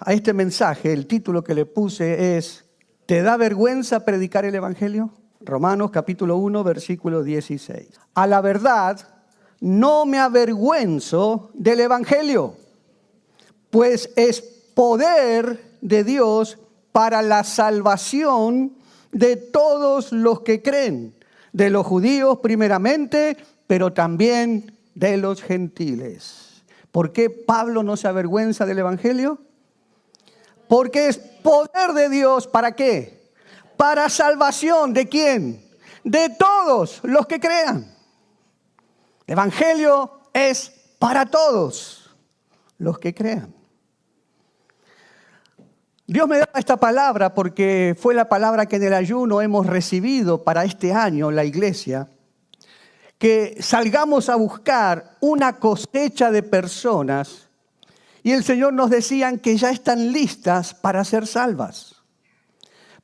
a este mensaje, el título que le puse es ¿te da vergüenza predicar el Evangelio? Romanos capítulo 1, versículo 16. A la verdad, no me avergüenzo del Evangelio, pues es poder de Dios para la salvación de todos los que creen, de los judíos primeramente, pero también de los gentiles. ¿Por qué Pablo no se avergüenza del Evangelio? Porque es poder de Dios, ¿para qué? Para salvación, ¿de quién? De todos los que crean. El Evangelio es para todos los que crean. Dios me da esta palabra porque fue la palabra que en el ayuno hemos recibido para este año, la iglesia, que salgamos a buscar una cosecha de personas y el Señor nos decía que ya están listas para ser salvas.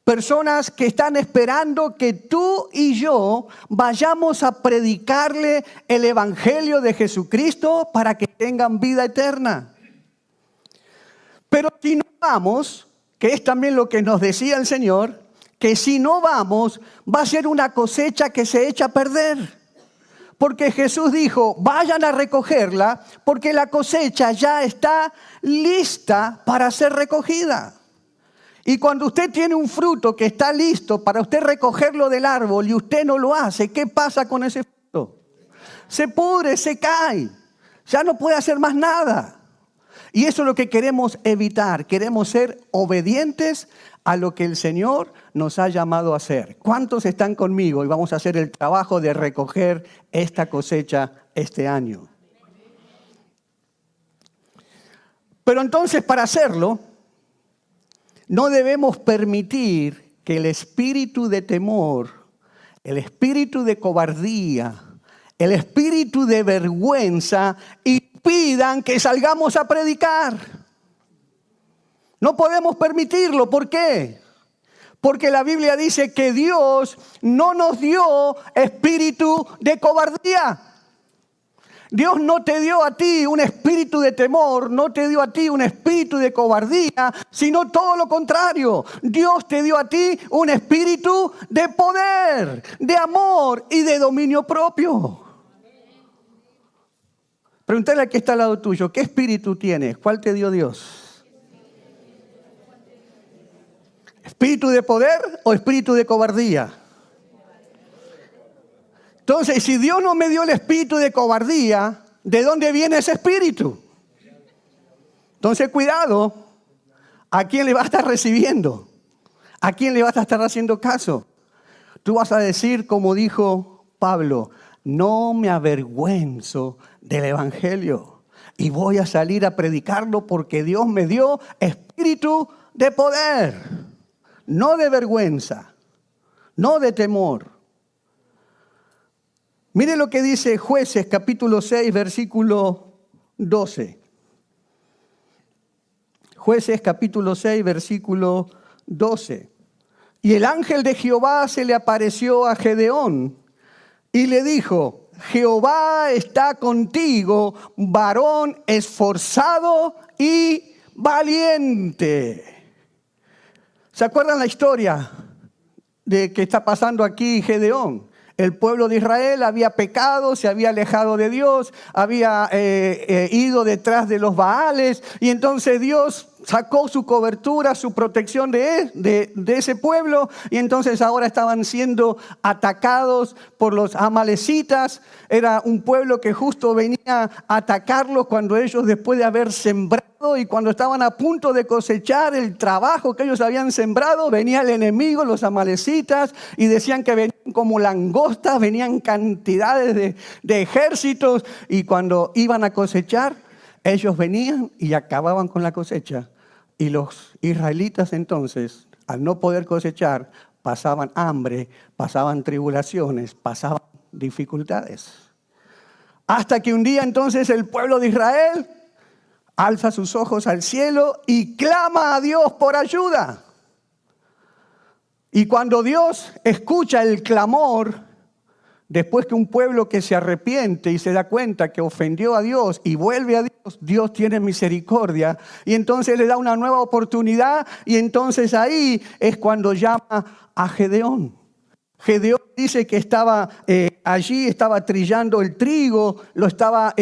Personas que están esperando que tú y yo vayamos a predicarle el Evangelio de Jesucristo para que tengan vida eterna. Pero si no vamos, que es también lo que nos decía el Señor, que si no vamos, va a ser una cosecha que se echa a perder. Porque Jesús dijo, vayan a recogerla, porque la cosecha ya está lista para ser recogida. Y cuando usted tiene un fruto que está listo para usted recogerlo del árbol y usted no lo hace, ¿qué pasa con ese fruto? Se pudre, se cae, ya no puede hacer más nada. Y eso es lo que queremos evitar. Queremos ser obedientes a lo que el Señor nos ha llamado a hacer. ¿Cuántos están conmigo? Y vamos a hacer el trabajo de recoger esta cosecha este año. Pero entonces, para hacerlo, no debemos permitir que el espíritu de temor, el espíritu de cobardía, el espíritu de vergüenza impidan que salgamos a predicar. No podemos permitirlo. ¿Por qué? Porque la Biblia dice que Dios no nos dio espíritu de cobardía. Dios no te dio a ti un espíritu de temor, no te dio a ti un espíritu de cobardía, sino todo lo contrario. Dios te dio a ti un espíritu de poder, de amor y de dominio propio. Pregúntale al que está al lado tuyo, ¿qué espíritu tienes? ¿Cuál te dio Dios? ¿Espíritu de poder o espíritu de cobardía? Entonces, si Dios no me dio el espíritu de cobardía, ¿de dónde viene ese espíritu? Entonces, cuidado, ¿a quién le vas a estar recibiendo? ¿A quién le vas a estar haciendo caso? Tú vas a decir, como dijo Pablo, no me avergüenzo del Evangelio y voy a salir a predicarlo porque Dios me dio espíritu de poder, no de vergüenza, no de temor. Mire lo que dice Jueces capítulo 6, versículo 12. Jueces capítulo 6, versículo 12. Y el ángel de Jehová se le apareció a Gedeón y le dijo, Jehová está contigo, varón esforzado y valiente. ¿Se acuerdan la historia de que está pasando aquí Gedeón? El pueblo de Israel había pecado, se había alejado de Dios, había ido detrás de los Baales y entonces Dios sacó su cobertura, su protección de ese pueblo y entonces ahora estaban siendo atacados por los amalecitas. Era un pueblo que justo venía a atacarlos cuando ellos, después de haber sembrado y cuando estaban a punto de cosechar el trabajo que ellos habían sembrado, venía el enemigo, los amalecitas, y decían que venían como langostas, venían cantidades de ejércitos, y cuando iban a cosechar, ellos venían y acababan con la cosecha. Y los israelitas entonces, al no poder cosechar, pasaban hambre, pasaban tribulaciones, pasaban dificultades. Hasta que un día entonces el pueblo de Israel alza sus ojos al cielo y clama a Dios por ayuda. Y cuando Dios escucha el clamor, Después que un pueblo que se arrepiente y se da cuenta que ofendió a Dios y vuelve a Dios, Dios tiene misericordia y entonces le da una nueva oportunidad y entonces ahí es cuando llama a Gedeón. Gedeón dice que estaba allí, estaba trillando el trigo, lo estaba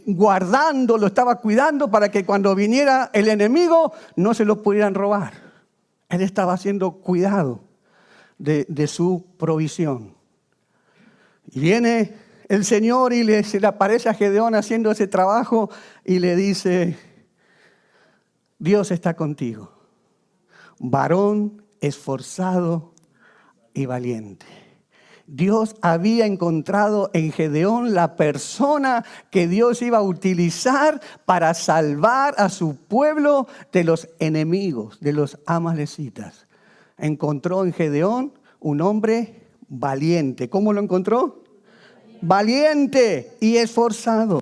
guardando, lo estaba cuidando para que cuando viniera el enemigo no se lo pudieran robar. Él estaba haciendo cuidado de su provisión. Y viene el Señor y se le aparece a Gedeón haciendo ese trabajo y le dice, Dios está contigo, varón esforzado y valiente. Dios había encontrado en Gedeón la persona que Dios iba a utilizar para salvar a su pueblo de los enemigos, de los amalecitas. Encontró en Gedeón un hombre valiente. ¿Cómo lo encontró? Valiente y esforzado.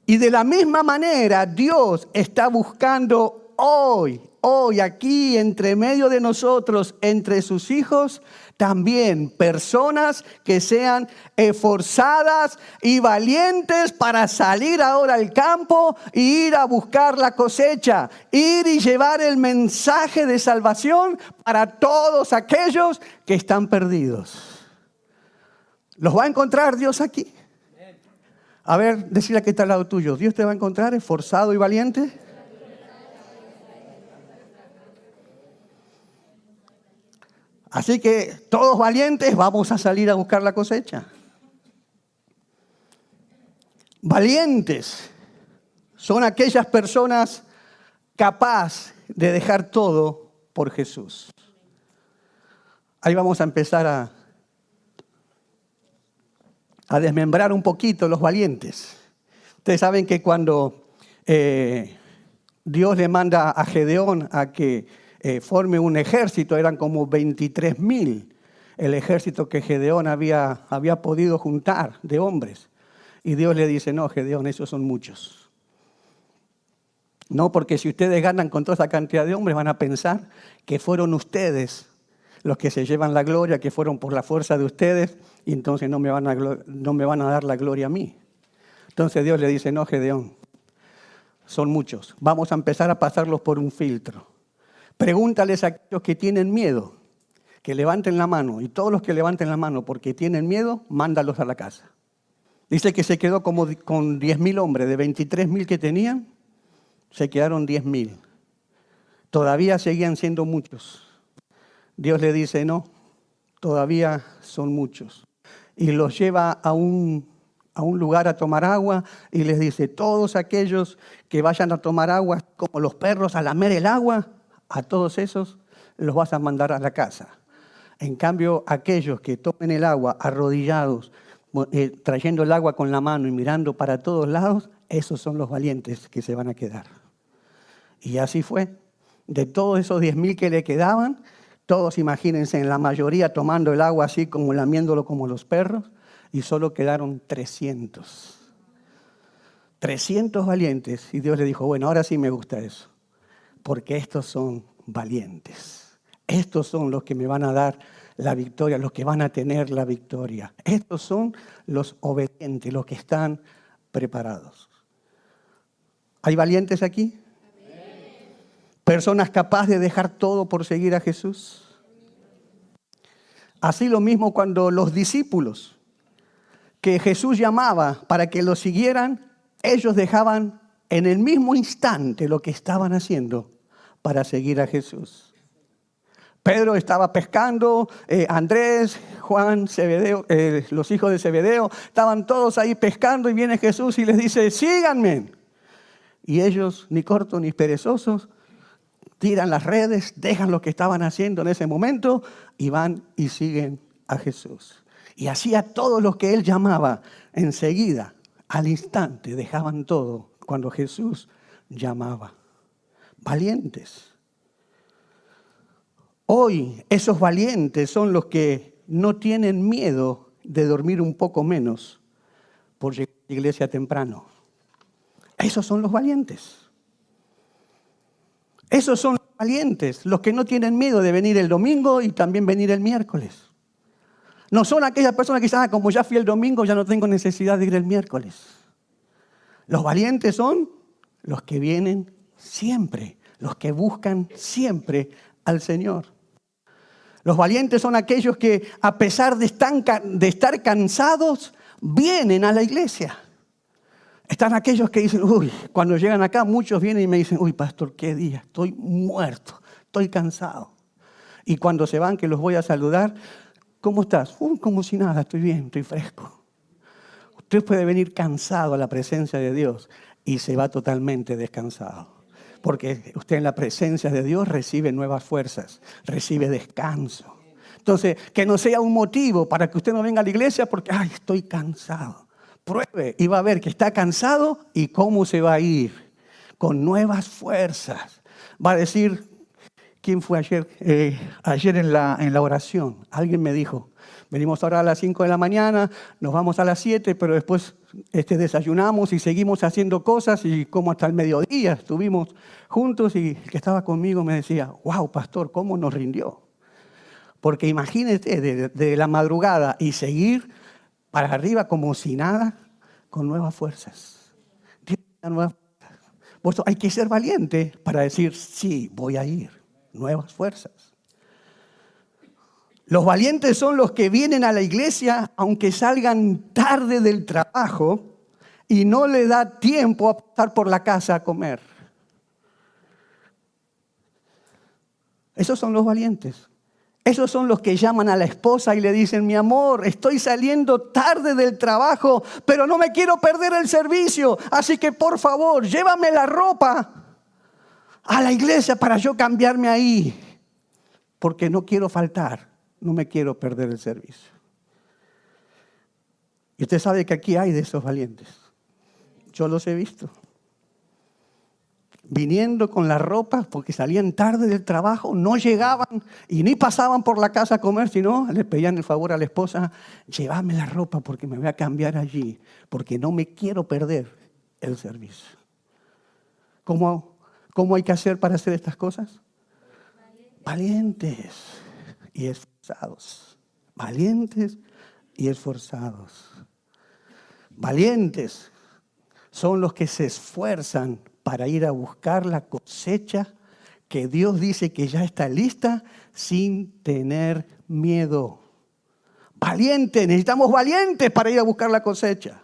Y de la misma manera, Dios está buscando hoy, aquí, entre medio de nosotros, entre sus hijos, también personas que sean esforzadas y valientes para salir ahora al campo e ir a buscar la cosecha, ir y llevar el mensaje de salvación para todos aquellos que están perdidos. ¿Los va a encontrar Dios aquí? A ver, decirle que está al lado tuyo. ¿Dios te va a encontrar esforzado y valiente? Así que todos valientes vamos a salir a buscar la cosecha. Valientes son aquellas personas capaces de dejar todo por Jesús. Ahí vamos a empezar a desmembrar un poquito los valientes. Ustedes saben que cuando Dios le manda a Gedeón a que forme un ejército, eran como 23,000 el ejército que Gedeón había podido juntar de hombres. Y Dios le dice, no, Gedeón, esos son muchos. No, porque si ustedes ganan con toda esa cantidad de hombres, van a pensar que fueron ustedes los que se llevan la gloria, que fueron por la fuerza de ustedes, y entonces no me van a dar la gloria a mí. Entonces Dios le dice, no, Gedeón, son muchos. Vamos a empezar a pasarlos por un filtro. Pregúntales a aquellos que tienen miedo, que levanten la mano, y todos los que levanten la mano porque tienen miedo, mándalos a la casa. Dice que se quedó como con 10,000 hombres, de 23,000 que tenían, se quedaron 10,000. Todavía seguían siendo muchos. Dios le dice, no, todavía son muchos. Y los lleva a un lugar a tomar agua y les dice, todos aquellos que vayan a tomar agua, como los perros a lamer el agua, a todos esos los vas a mandar a la casa. En cambio, aquellos que tomen el agua arrodillados, trayendo el agua con la mano y mirando para todos lados, esos son los valientes que se van a quedar. Y así fue. De todos esos 10,000 que le quedaban, todos, imagínense, en la mayoría tomando el agua así como lamiéndolo como los perros, y solo quedaron 300. 300 valientes. Y Dios le dijo, bueno, ahora sí me gusta eso, porque estos son valientes. Estos son los que me van a dar la victoria, los que van a tener la victoria. Estos son los obedientes, los que están preparados. ¿Hay valientes aquí? Personas capaces de dejar todo por seguir a Jesús. Así lo mismo cuando los discípulos que Jesús llamaba para que lo siguieran, ellos dejaban en el mismo instante lo que estaban haciendo para seguir a Jesús. Pedro estaba pescando, Andrés, Juan, Zebedeo, los hijos de Zebedeo, estaban todos ahí pescando y viene Jesús y les dice, síganme. Y ellos, ni cortos ni perezosos, tiran las redes, dejan lo que estaban haciendo en ese momento y van y siguen a Jesús. Y así a todos los que él llamaba, enseguida, al instante, dejaban todo cuando Jesús llamaba. Valientes. Hoy esos valientes son los que no tienen miedo de dormir un poco menos por llegar a la iglesia temprano. Esos son los valientes. Esos son los valientes, los que no tienen miedo de venir el domingo y también venir el miércoles. No son aquellas personas que dicen, como ya fui el domingo, ya no tengo necesidad de ir el miércoles. Los valientes son los que vienen siempre, los que buscan siempre al Señor. Los valientes son aquellos que, a pesar de estar cansados, vienen a la iglesia. Están aquellos que dicen, cuando llegan acá, muchos vienen y me dicen, pastor, qué día, estoy muerto, estoy cansado. Y cuando se van, que los voy a saludar, ¿cómo estás? Como si nada, estoy bien, estoy fresco. Usted puede venir cansado a la presencia de Dios y se va totalmente descansado. Porque usted en la presencia de Dios recibe nuevas fuerzas, recibe descanso. Entonces, que no sea un motivo para que usted no venga a la iglesia porque, estoy cansado. Pruebe y va a ver que está cansado y cómo se va a ir. Con nuevas fuerzas. Va a decir, ¿quién fue ayer? Ayer en la oración, alguien me dijo, venimos ahora a las 5 de la mañana, nos vamos a las 7, pero después desayunamos y seguimos haciendo cosas y como hasta el mediodía estuvimos juntos y el que estaba conmigo me decía, wow, pastor, ¿cómo nos rindió? Porque imagínate de la madrugada y seguir para arriba como si nada, con nuevas fuerzas. Por eso hay que ser valiente para decir, sí, voy a ir. Nuevas fuerzas. Los valientes son los que vienen a la iglesia aunque salgan tarde del trabajo y no le da tiempo a pasar por la casa a comer. Esos son los valientes. Esos son los que llaman a la esposa y le dicen, mi amor, estoy saliendo tarde del trabajo, pero no me quiero perder el servicio, así que por favor, llévame la ropa a la iglesia para yo cambiarme ahí, porque no quiero faltar, no me quiero perder el servicio. Y usted sabe que aquí hay de esos valientes. Yo los he visto. Viniendo con la ropa porque salían tarde del trabajo, no llegaban y ni pasaban por la casa a comer, sino le pedían el favor a la esposa, llévame la ropa porque me voy a cambiar allí, porque no me quiero perder el servicio. ¿Cómo hay que hacer para hacer estas cosas? Valientes y esforzados. Valientes y esforzados. Valientes son los que se esfuerzan para ir a buscar la cosecha que Dios dice que ya está lista sin tener miedo. Valientes, necesitamos valientes para ir a buscar la cosecha.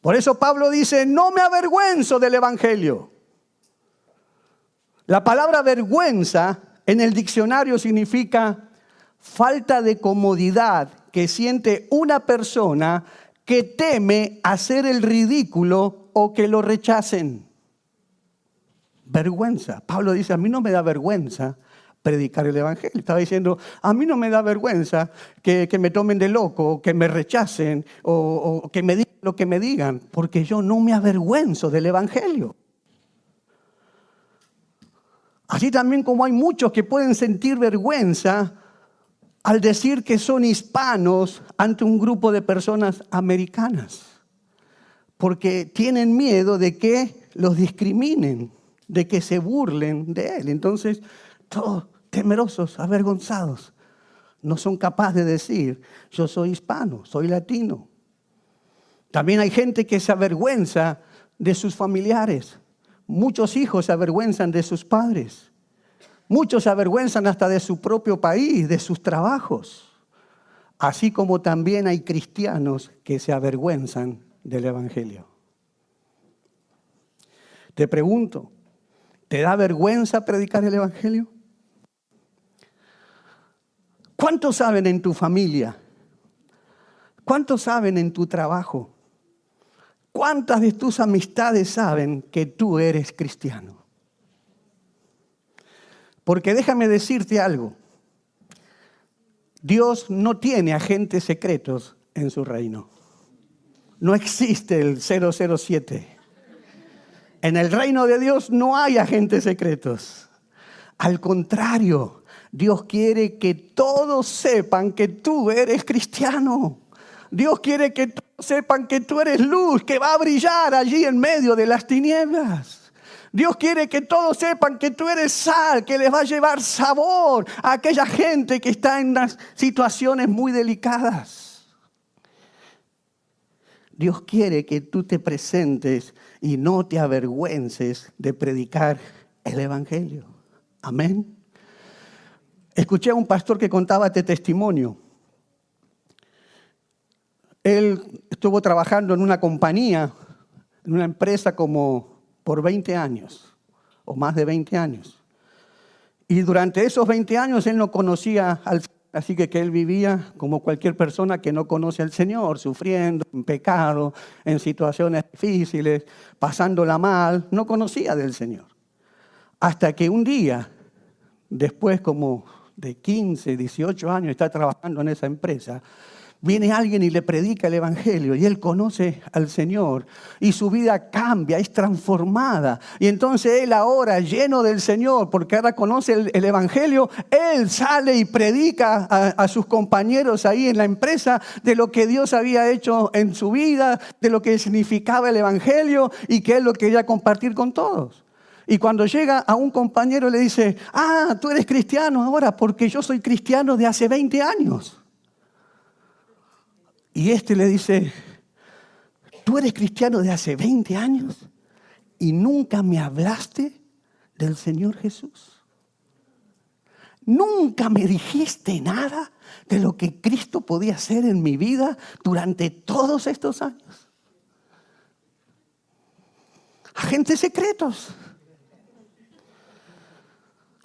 Por eso Pablo dice, no me avergüenzo del evangelio. La palabra vergüenza en el diccionario significa falta de comodidad que siente una persona que teme hacer el ridículo o que lo rechacen. Vergüenza. Pablo dice, a mí no me da vergüenza predicar el evangelio. Estaba diciendo, a mí no me da vergüenza que me tomen de loco, que me rechacen o que me digan lo que me digan, porque yo no me avergüenzo del evangelio. Así también como hay muchos que pueden sentir vergüenza al decir que son hispanos ante un grupo de personas americanas, porque tienen miedo de que los discriminen, de que se burlen de él. Entonces, todos temerosos, avergonzados, no son capaces de decir, yo soy hispano, soy latino. También hay gente que se avergüenza de sus familiares. Muchos hijos se avergüenzan de sus padres. Muchos se avergüenzan hasta de su propio país, de sus trabajos. Así como también hay cristianos que se avergüenzan del evangelio. Te pregunto, ¿te da vergüenza predicar el evangelio? ¿Cuántos saben en tu familia? ¿Cuántos saben en tu trabajo? ¿Cuántas de tus amistades saben que tú eres cristiano? Porque déjame decirte algo. Dios no tiene agentes secretos en su reino. No existe el 007. En el reino de Dios no hay agentes secretos. Al contrario, Dios quiere que todos sepan que tú eres cristiano. Dios quiere que todos sepan que tú eres luz, que va a brillar allí en medio de las tinieblas. Dios quiere que todos sepan que tú eres sal, que les va a llevar sabor a aquella gente que está en las situaciones muy delicadas. Dios quiere que tú te presentes y no te avergüences de predicar el Evangelio. Amén. Escuché a un pastor que contaba este testimonio. Él estuvo trabajando en una compañía, en una empresa como por 20 años o más de 20 años. Y durante esos 20 años él no conocía al Señor, así que él vivía como cualquier persona que no conoce al Señor, sufriendo en pecado, en situaciones difíciles, pasándola mal, no conocía del Señor. Hasta que un día, después como de 15, 18 años, está trabajando en esa empresa, viene alguien y le predica el Evangelio y él conoce al Señor y su vida cambia, es transformada. Y entonces él ahora, lleno del Señor, porque ahora conoce el Evangelio, él sale y predica a sus compañeros ahí en la empresa de lo que Dios había hecho en su vida, de lo que significaba el Evangelio y que él lo quería compartir con todos. Y cuando llega a un compañero le dice, tú eres cristiano ahora porque yo soy cristiano de hace 20 años. Y este le dice, ¿tú eres cristiano de hace 20 años y nunca me hablaste del Señor Jesús? ¿Nunca me dijiste nada de lo que Cristo podía hacer en mi vida durante todos estos años? Agentes secretos.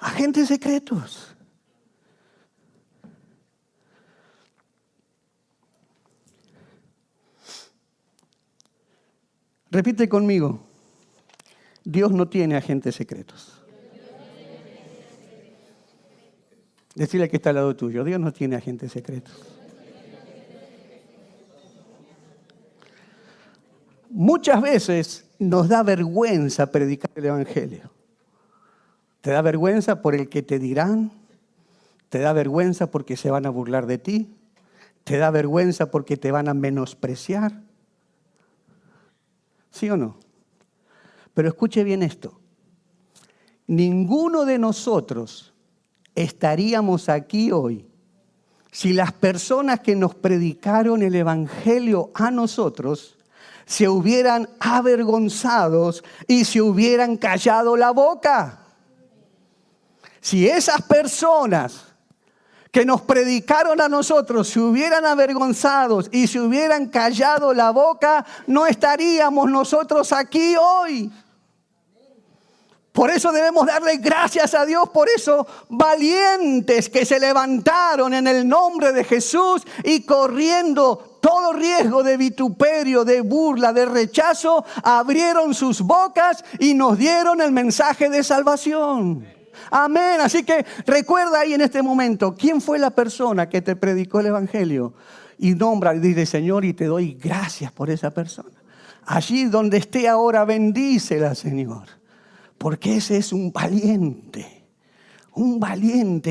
Agentes secretos. Repite conmigo, Dios no tiene agentes secretos. Decirle que está al lado tuyo, Dios no tiene agentes secretos. Muchas veces nos da vergüenza predicar el Evangelio. Te da vergüenza por el que te dirán, te da vergüenza porque se van a burlar de ti, te da vergüenza porque te van a menospreciar. ¿Sí o no? Pero escuche bien esto. Ninguno de nosotros estaríamos aquí hoy si las personas que nos predicaron el Evangelio a nosotros se hubieran avergonzado y se hubieran callado la boca. Si esas personas que nos predicaron a nosotros se hubieran avergonzado y se hubieran callado la boca, no estaríamos nosotros aquí hoy. Por eso debemos darle gracias a Dios por esos valientes que se levantaron en el nombre de Jesús y corriendo todo riesgo de vituperio, de burla, de rechazo, abrieron sus bocas y nos dieron el mensaje de salvación. Amén. Así que recuerda ahí en este momento, ¿quién fue la persona que te predicó el Evangelio? Y nombra y dile, Señor, y te doy gracias por esa persona. Allí donde esté ahora, bendícela, Señor. Porque ese es un valiente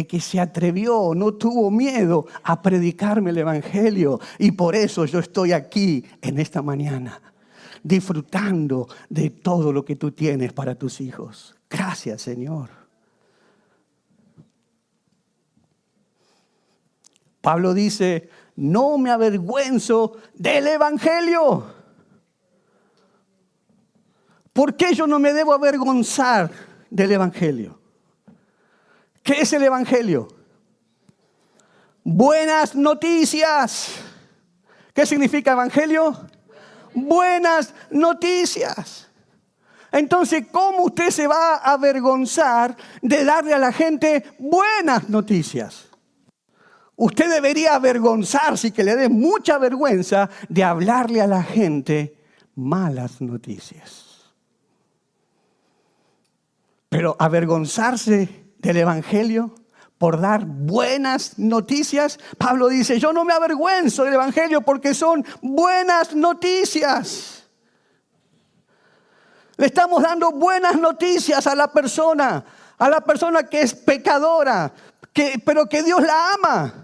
que se atrevió, no tuvo miedo a predicarme el Evangelio. Y por eso yo estoy aquí en esta mañana, disfrutando de todo lo que tú tienes para tus hijos. Gracias, Señor. Pablo dice, no me avergüenzo del Evangelio. ¿Por qué yo no me debo avergonzar del Evangelio? ¿Qué es el Evangelio? Buenas noticias. ¿Qué significa Evangelio? Buenas noticias. Entonces, ¿cómo usted se va a avergonzar de darle a la gente buenas noticias? Usted debería avergonzarse y que le dé mucha vergüenza de hablarle a la gente malas noticias. Pero avergonzarse del Evangelio por dar buenas noticias, Pablo dice, yo no me avergüenzo del Evangelio porque son buenas noticias. Le estamos dando buenas noticias a la persona que es pecadora, pero que Dios la ama.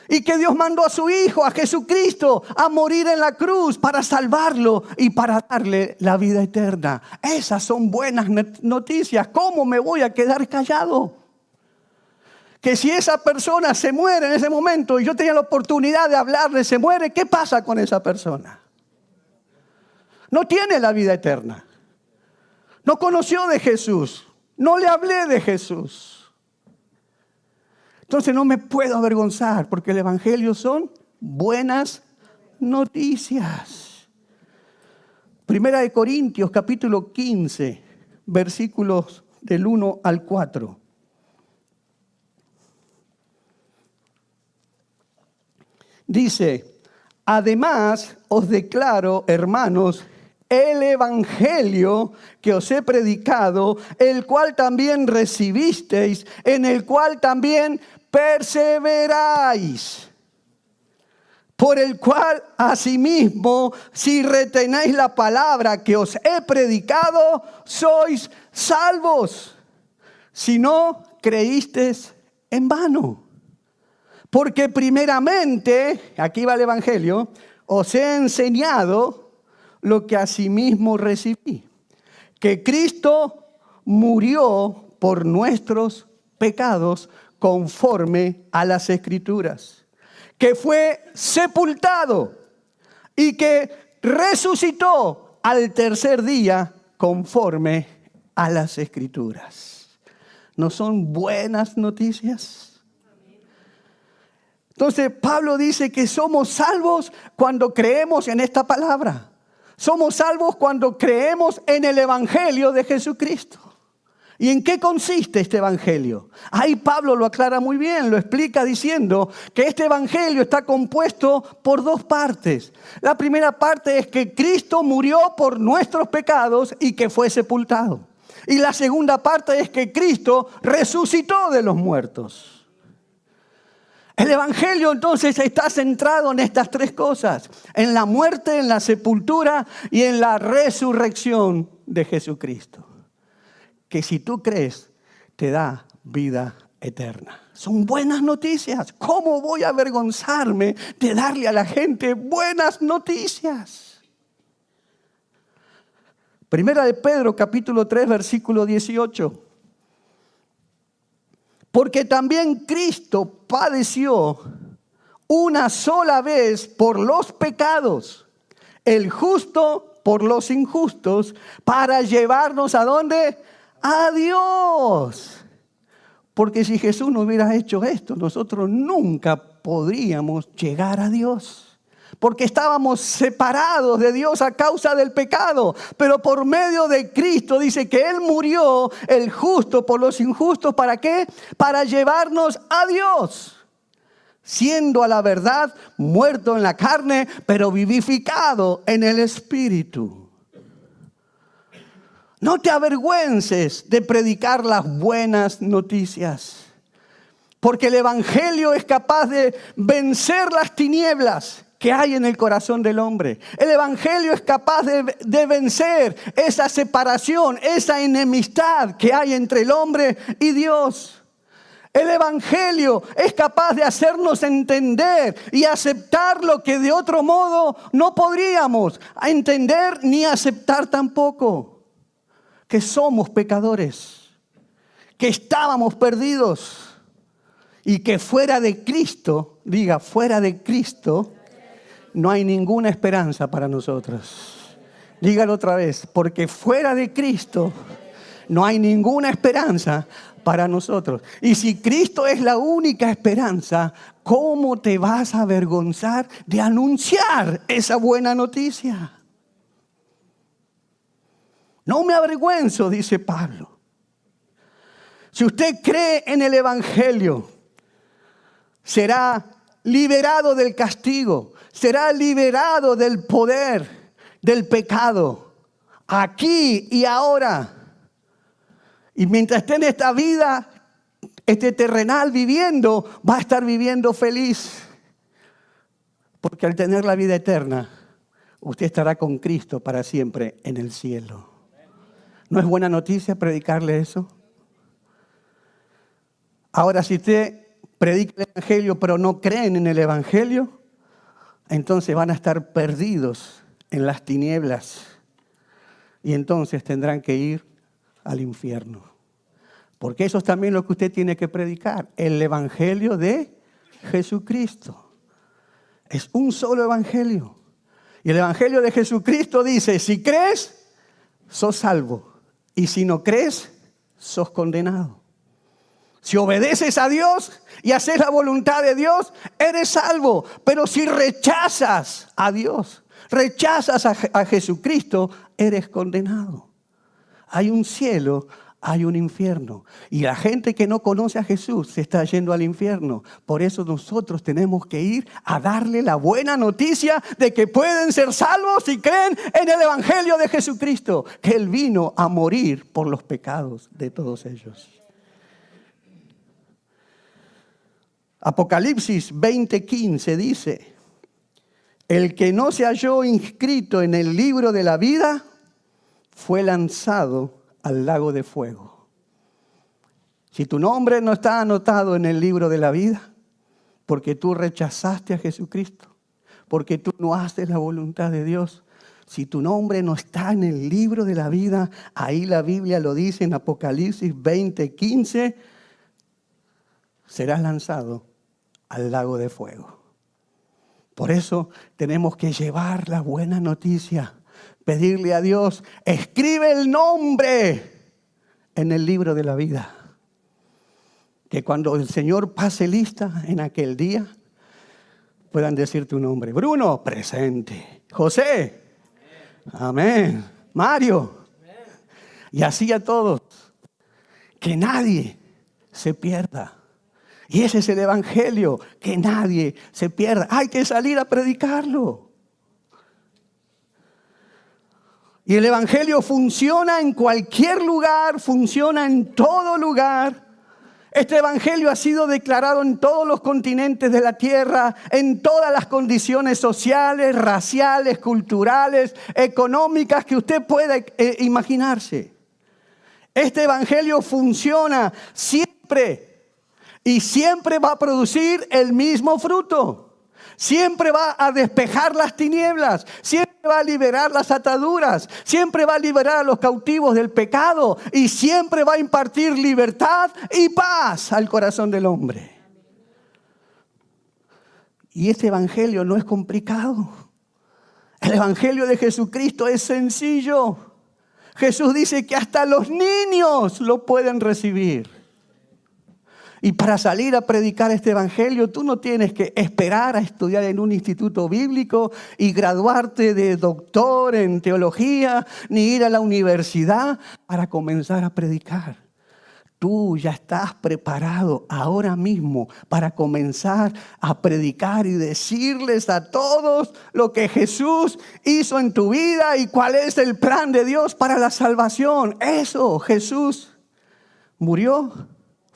Y que Dios mandó a su Hijo, a Jesucristo, a morir en la cruz para salvarlo y para darle la vida eterna. Esas son buenas noticias. ¿Cómo me voy a quedar callado? Que si esa persona se muere en ese momento y yo tenía la oportunidad de hablarle, se muere, ¿qué pasa con esa persona? No tiene la vida eterna. No conoció de Jesús. No le hablé de Jesús. Entonces no me puedo avergonzar porque el Evangelio son buenas noticias. Primera de Corintios, capítulo 15, versículos del 1 al 4. Dice, además os declaro, hermanos, el evangelio que os he predicado, el cual también recibisteis, en el cual también perseveráis, por el cual asimismo, si retenéis la palabra que os he predicado, sois salvos, si no creísteis en vano. Porque primeramente, aquí va el evangelio, os he enseñado lo que asimismo recibí, que Cristo murió por nuestros pecados conforme a las Escrituras, que fue sepultado y que resucitó al tercer día conforme a las Escrituras. ¿No son buenas noticias? Entonces Pablo dice que somos salvos cuando creemos en esta palabra. Somos salvos cuando creemos en el Evangelio de Jesucristo. ¿Y en qué consiste este Evangelio? Ahí Pablo lo aclara muy bien, lo explica diciendo que este Evangelio está compuesto por dos partes. La primera parte es que Cristo murió por nuestros pecados y que fue sepultado. Y la segunda parte es que Cristo resucitó de los muertos. El Evangelio entonces está centrado en estas tres cosas: en la muerte, en la sepultura y en la resurrección de Jesucristo. Que si tú crees, te da vida eterna. Son buenas noticias. ¿Cómo voy a avergonzarme de darle a la gente buenas noticias? Primera de Pedro, capítulo 3, versículo 18. Porque también Cristo padeció una sola vez por los pecados, el justo por los injustos, para llevarnos ¿a dónde? A Dios. Porque si Jesús no hubiera hecho esto, nosotros nunca podríamos llegar a Dios. Porque estábamos separados de Dios a causa del pecado. Pero por medio de Cristo dice que Él murió, el justo por los injustos. ¿Para qué? Para llevarnos a Dios. Siendo a la verdad muerto en la carne, pero vivificado en el Espíritu. No te avergüences de predicar las buenas noticias. Porque el Evangelio es capaz de vencer las tinieblas que hay en el corazón del hombre. El Evangelio es capaz de vencer esa separación, esa enemistad que hay entre el hombre y Dios. El Evangelio es capaz de hacernos entender y aceptar lo que de otro modo no podríamos entender ni aceptar tampoco. Que somos pecadores, que estábamos perdidos y que fuera de Cristo, diga, fuera de Cristo, no hay ninguna esperanza para nosotros. Dígalo otra vez, porque fuera de Cristo no hay ninguna esperanza para nosotros. Y si Cristo es la única esperanza, ¿cómo te vas a avergonzar de anunciar esa buena noticia? No me avergüenzo, dice Pablo. Si usted cree en el Evangelio, será liberado del castigo, será liberado del poder, del pecado, aquí y ahora. Y mientras esté en esta vida, este terrenal viviendo, va a estar viviendo feliz. Porque al tener la vida eterna, usted estará con Cristo para siempre en el cielo. ¿No es buena noticia predicarle eso? Ahora, si usted predican el Evangelio pero no creen en el Evangelio, entonces van a estar perdidos en las tinieblas y entonces tendrán que ir al infierno. Porque eso es también lo que usted tiene que predicar, el Evangelio de Jesucristo. Es un solo Evangelio. Y el Evangelio de Jesucristo dice, si crees, sos salvo. Y si no crees, sos condenado. Si obedeces a Dios y haces la voluntad de Dios, eres salvo. Pero si rechazas a Dios, rechazas a Jesucristo, eres condenado. Hay un cielo, hay un infierno. Y la gente que no conoce a Jesús se está yendo al infierno. Por eso nosotros tenemos que ir a darle la buena noticia de que pueden ser salvos si creen en el Evangelio de Jesucristo. Que Él vino a morir por los pecados de todos ellos. Apocalipsis 20:15 dice, el que no se halló inscrito en el libro de la vida fue lanzado al lago de fuego. Si tu nombre no está anotado en el libro de la vida, porque tú rechazaste a Jesucristo, porque tú no haces la voluntad de Dios, si tu nombre no está en el libro de la vida, ahí la Biblia lo dice en Apocalipsis 20:15, serás lanzado al lago de fuego. Por eso tenemos que llevar la buena noticia, pedirle a Dios, escribe el nombre en el libro de la vida. Que cuando el Señor pase lista en aquel día, puedan decir tu nombre. Bruno, presente. José, amén. Mario, y así a todos. Que nadie se pierda. Y ese es el Evangelio, que nadie se pierda. Hay que salir a predicarlo. Y el Evangelio funciona en cualquier lugar, funciona en todo lugar. Este Evangelio ha sido declarado en todos los continentes de la tierra, en todas las condiciones sociales, raciales, culturales, económicas que usted pueda imaginarse. Este Evangelio funciona siempre. Y siempre va a producir el mismo fruto. Siempre va a despejar las tinieblas. Siempre va a liberar las ataduras. Siempre va a liberar a los cautivos del pecado. Y siempre va a impartir libertad y paz al corazón del hombre. Y este evangelio no es complicado. El evangelio de Jesucristo es sencillo. Jesús dice que hasta los niños lo pueden recibir. Y para salir a predicar este evangelio, tú no tienes que esperar a estudiar en un instituto bíblico y graduarte de doctor en teología, ni ir a la universidad para comenzar a predicar. Tú ya estás preparado ahora mismo para comenzar a predicar y decirles a todos lo que Jesús hizo en tu vida y cuál es el plan de Dios para la salvación. Eso, Jesús murió,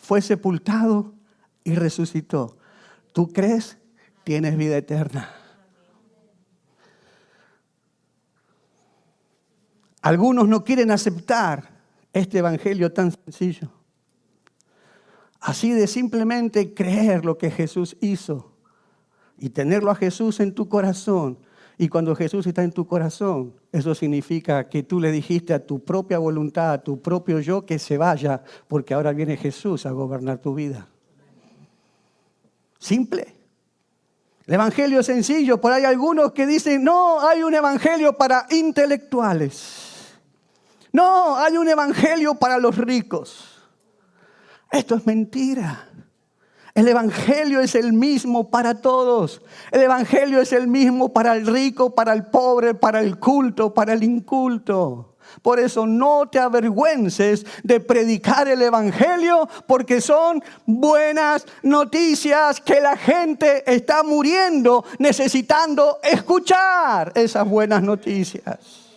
fue sepultado y resucitó. ¿Tú crees? Tienes vida eterna. Algunos no quieren aceptar este evangelio tan sencillo. Así de simplemente creer lo que Jesús hizo y tenerlo a Jesús en tu corazón. Y cuando Jesús está en tu corazón, eso significa que tú le dijiste a tu propia voluntad, a tu propio yo, que se vaya, porque ahora viene Jesús a gobernar tu vida. Simple. El evangelio es sencillo, pero hay algunos que dicen, no, hay un evangelio para intelectuales. No, hay un evangelio para los ricos. Esto es mentira. El evangelio es el mismo para todos. El evangelio es el mismo para el rico, para el pobre, para el culto, para el inculto. Por eso no te avergüences de predicar el evangelio, porque son buenas noticias que la gente está muriendo necesitando escuchar esas buenas noticias.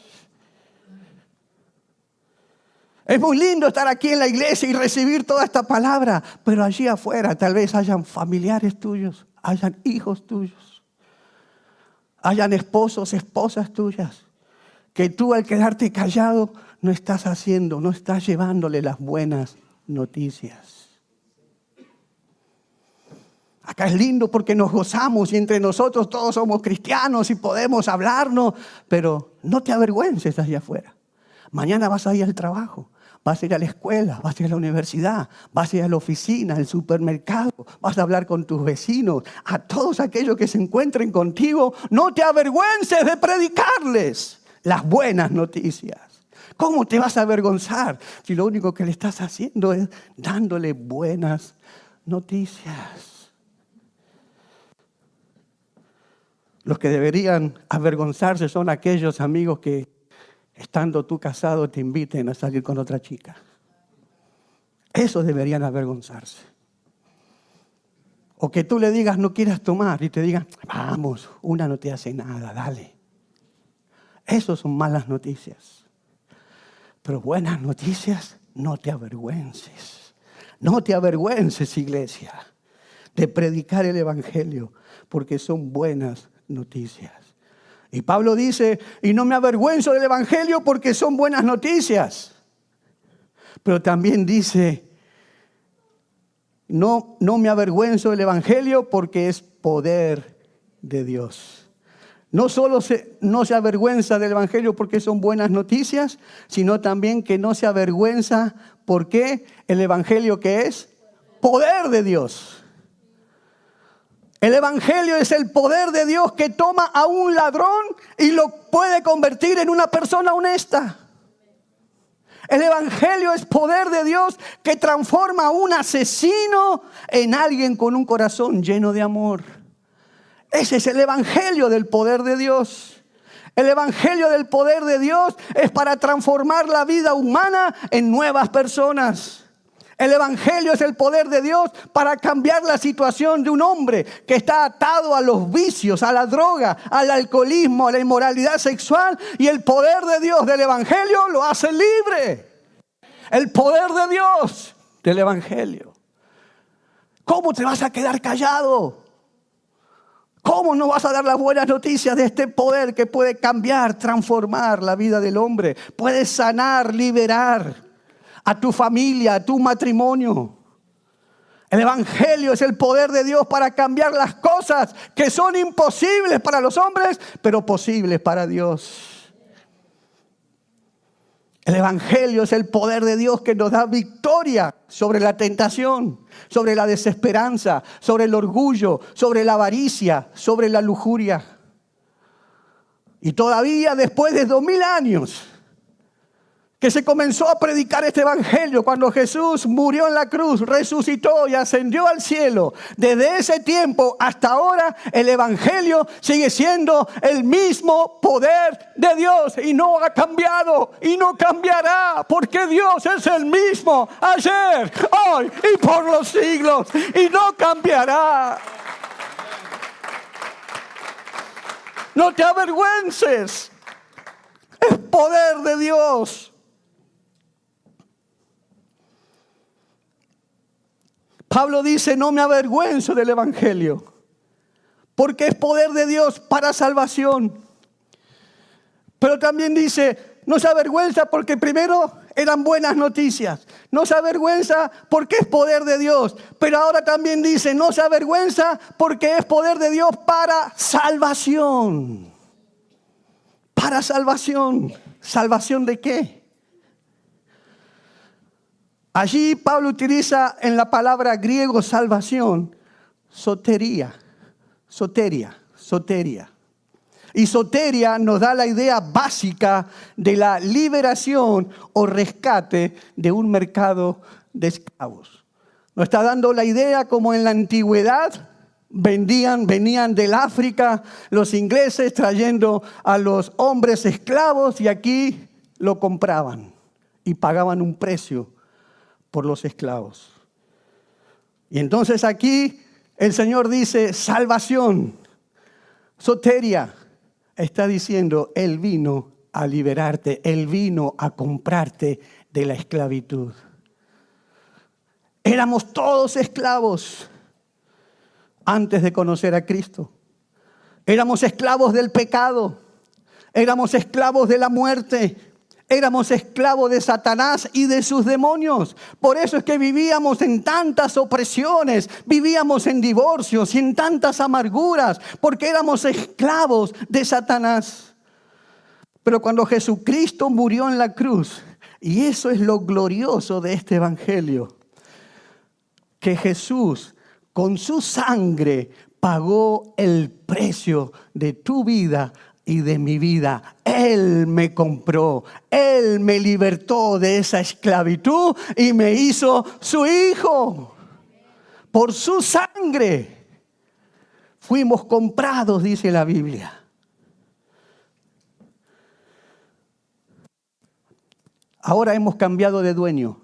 Es muy lindo estar aquí en la iglesia y recibir toda esta palabra, pero allí afuera tal vez hayan familiares tuyos, hayan hijos tuyos, hayan esposos, esposas tuyas, que tú al quedarte callado no estás haciendo, no estás llevándole las buenas noticias. Acá es lindo porque nos gozamos y entre nosotros todos somos cristianos y podemos hablarnos, pero no te avergüences allá afuera. Mañana vas a ir al trabajo, vas a ir a la escuela, vas a ir a la universidad, vas a ir a la oficina, al supermercado, vas a hablar con tus vecinos, a todos aquellos que se encuentren contigo. No te avergüences de predicarles las buenas noticias. ¿Cómo te vas a avergonzar si lo único que le estás haciendo es dándole buenas noticias? Los que deberían avergonzarse son aquellos amigos que, estando tú casado, te inviten a salir con otra chica. Esos deberían avergonzarse. O que tú le digas no quieras tomar y te digan, vamos, una no te hace nada, dale. Esos son malas noticias. Pero buenas noticias, no te avergüences. No te avergüences, iglesia, de predicar el evangelio, porque son buenas noticias. Y Pablo dice, y no me avergüenzo del evangelio porque son buenas noticias. Pero también dice, no me avergüenzo del evangelio porque es poder de Dios. No solo no se avergüenza del evangelio porque son buenas noticias, sino también que no se avergüenza porque el evangelio que es poder de Dios. El evangelio es el poder de Dios que toma a un ladrón y lo puede convertir en una persona honesta. El evangelio es poder de Dios que transforma a un asesino en alguien con un corazón lleno de amor. Ese es el evangelio del poder de Dios. El evangelio del poder de Dios es para transformar la vida humana en nuevas personas. El evangelio es el poder de Dios para cambiar la situación de un hombre que está atado a los vicios, a la droga, al alcoholismo, a la inmoralidad sexual. Y el poder de Dios del evangelio lo hace libre. El poder de Dios del evangelio. ¿Cómo te vas a quedar callado? ¿Cómo no vas a dar las buenas noticias de este poder que puede cambiar, transformar la vida del hombre? Puede sanar, liberar a tu familia, a tu matrimonio. El evangelio es el poder de Dios para cambiar las cosas que son imposibles para los hombres, pero posibles para Dios. El evangelio es el poder de Dios que nos da victoria sobre la tentación, sobre la desesperanza, sobre el orgullo, sobre la avaricia, sobre la lujuria. Y todavía después de 2000 años que se comenzó a predicar este evangelio, cuando Jesús murió en la cruz, resucitó y ascendió al cielo, desde ese tiempo hasta ahora el evangelio sigue siendo el mismo poder de Dios y no ha cambiado y no cambiará, porque Dios es el mismo ayer, hoy y por los siglos, y no cambiará. No te avergüences, es poder de Dios. Pablo dice, no me avergüenzo del evangelio, porque es poder de Dios para salvación. Pero también dice, no se avergüenza porque primero eran buenas noticias. No se avergüenza porque es poder de Dios. Pero ahora también dice, no se avergüenza porque es poder de Dios para salvación. Para salvación. ¿Salvación de qué? Allí Pablo utiliza en la palabra griego salvación, soteria. Y soteria nos da la idea básica de la liberación o rescate de un mercado de esclavos. Nos está dando la idea como en la antigüedad venían del África los ingleses trayendo a los hombres esclavos y aquí lo compraban y pagaban un precio por los esclavos. Y entonces aquí el Señor dice salvación, soteria. Está diciendo, Él vino a liberarte, Él vino a comprarte de la esclavitud. Éramos todos esclavos antes de conocer a Cristo. Éramos esclavos del pecado, éramos esclavos de la muerte, Éramos esclavos de Satanás y de sus demonios. Por eso es que vivíamos en tantas opresiones, vivíamos en divorcios y en tantas amarguras, porque éramos esclavos de Satanás. Pero cuando Jesucristo murió en la cruz, y eso es lo glorioso de este evangelio, que Jesús con su sangre pagó el precio de tu vida y de mi vida. Él me compró, Él me libertó de esa esclavitud y me hizo su hijo. Por su sangre fuimos comprados, dice la Biblia. Ahora hemos cambiado de dueño.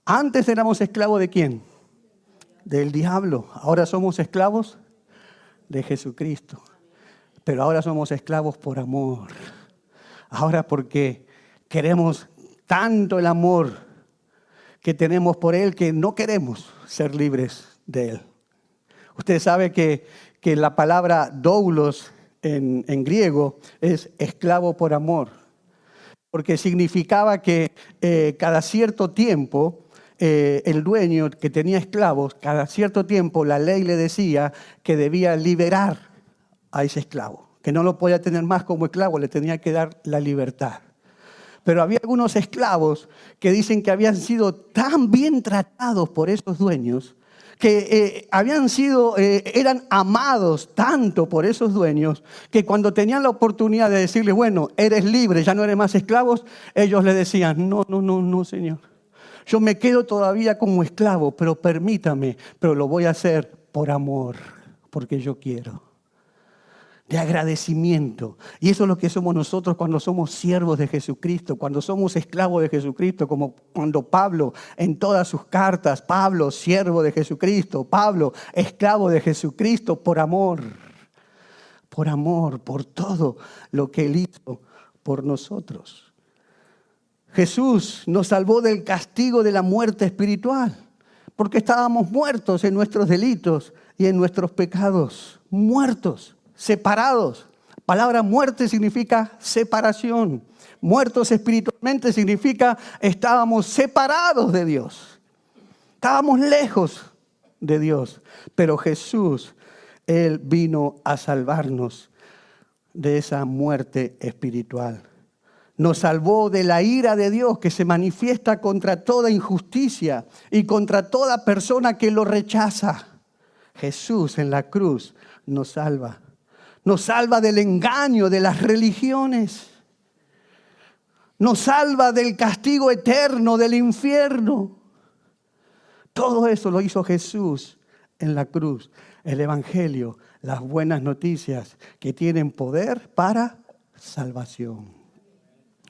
Antes éramos esclavos ¿de quién? Del diablo. Ahora somos esclavos de Jesucristo. Pero ahora somos esclavos por amor. Ahora porque queremos tanto el amor que tenemos por Él que no queremos ser libres de Él. Usted sabe que la palabra doulos en griego es esclavo por amor. Porque significaba que cada cierto tiempo el dueño que tenía esclavos, cada cierto tiempo la ley le decía que debía liberar a ese esclavo, que no lo podía tener más como esclavo, le tenía que dar la libertad. Pero había algunos esclavos que dicen que habían sido tan bien tratados por esos dueños, que eran amados tanto por esos dueños, que cuando tenían la oportunidad de decirle, bueno, eres libre, ya no eres más esclavos, ellos le decían, no, Señor. Yo me quedo todavía como esclavo, pero permítame, pero lo voy a hacer por amor, porque yo quiero. De agradecimiento. Y eso es lo que somos nosotros cuando somos siervos de Jesucristo, cuando somos esclavos de Jesucristo, como cuando Pablo en todas sus cartas, Pablo, siervo de Jesucristo, Pablo, esclavo de Jesucristo, por amor, por todo lo que Él hizo por nosotros. Jesús nos salvó del castigo de la muerte espiritual, porque estábamos muertos en nuestros delitos y en nuestros pecados, muertos. Separados. Palabra muerte significa separación. Muertos espiritualmente significa estábamos separados de Dios. Estábamos lejos de Dios. Pero Jesús, Él vino a salvarnos de esa muerte espiritual. Nos salvó de la ira de Dios que se manifiesta contra toda injusticia y contra toda persona que lo rechaza. Jesús en la cruz nos salva. Nos salva del engaño de las religiones. Nos salva del castigo eterno del infierno. Todo eso lo hizo Jesús en la cruz. El Evangelio, las buenas noticias que tienen poder para salvación.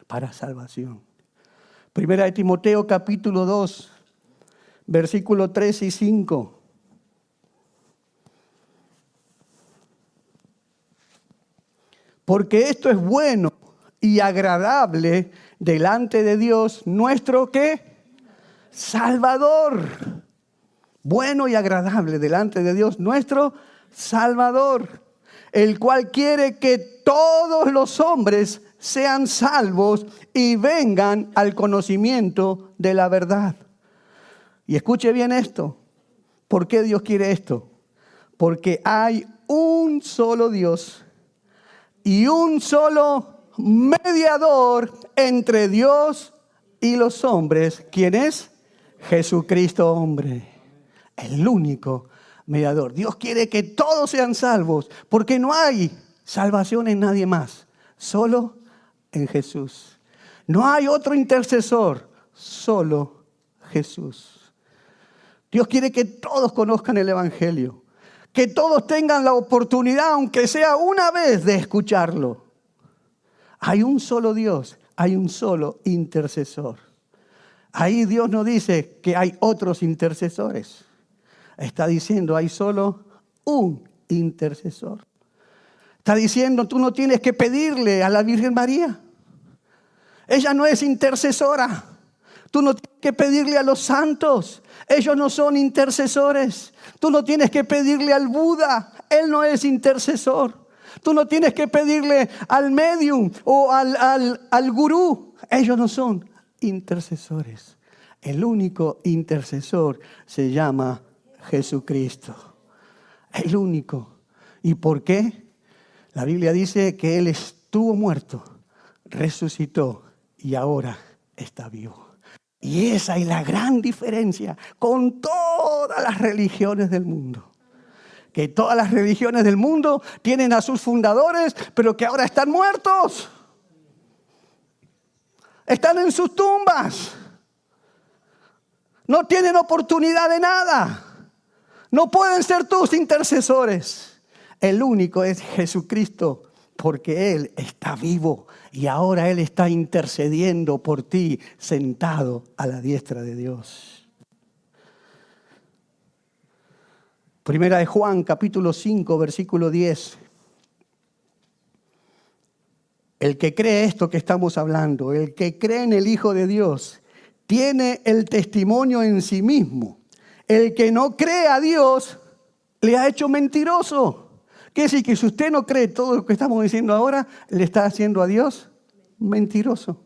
Para salvación. Primera de Timoteo capítulo 2, versículos 3 y 5. Porque esto es bueno y agradable delante de Dios, nuestro ¿qué? Salvador. Bueno y agradable delante de Dios, nuestro Salvador, el cual quiere que todos los hombres sean salvos y vengan al conocimiento de la verdad. Y escuche bien esto. ¿Por qué Dios quiere esto? Porque hay un solo Dios y un solo mediador entre Dios y los hombres. ¿Quién es? Jesucristo hombre. El único mediador. Dios quiere que todos sean salvos, porque no hay salvación en nadie más, solo en Jesús. No hay otro intercesor, solo Jesús. Dios quiere que todos conozcan el Evangelio. Que todos tengan la oportunidad, aunque sea una vez, de escucharlo. Hay un solo Dios, hay un solo intercesor. Ahí Dios no dice que hay otros intercesores. Está diciendo, hay solo un intercesor. Está diciendo, tú no tienes que pedirle a la Virgen María. Ella no es intercesora. Tú no tienes que pedirle a los santos. Ellos no son intercesores. Tú no tienes que pedirle al Buda. Él no es intercesor. Tú no tienes que pedirle al medium o al gurú. Ellos no son intercesores. El único intercesor se llama Jesucristo. El único. ¿Y por qué? La Biblia dice que Él estuvo muerto, resucitó y ahora está vivo. Y esa es la gran diferencia con todas las religiones del mundo. Que todas las religiones del mundo tienen a sus fundadores, pero que ahora están muertos. Están en sus tumbas. No tienen oportunidad de nada. No pueden ser tus intercesores. El único es Jesucristo, porque Él está vivo y ahora Él está intercediendo por ti, sentado a la diestra de Dios. Primera de Juan, capítulo 5, versículo 10. El que cree esto que estamos hablando, el que cree en el Hijo de Dios, tiene el testimonio en sí mismo. El que no cree a Dios, le ha hecho mentiroso. Quiere decir que si usted no cree todo lo que estamos diciendo ahora, le está haciendo a Dios mentiroso.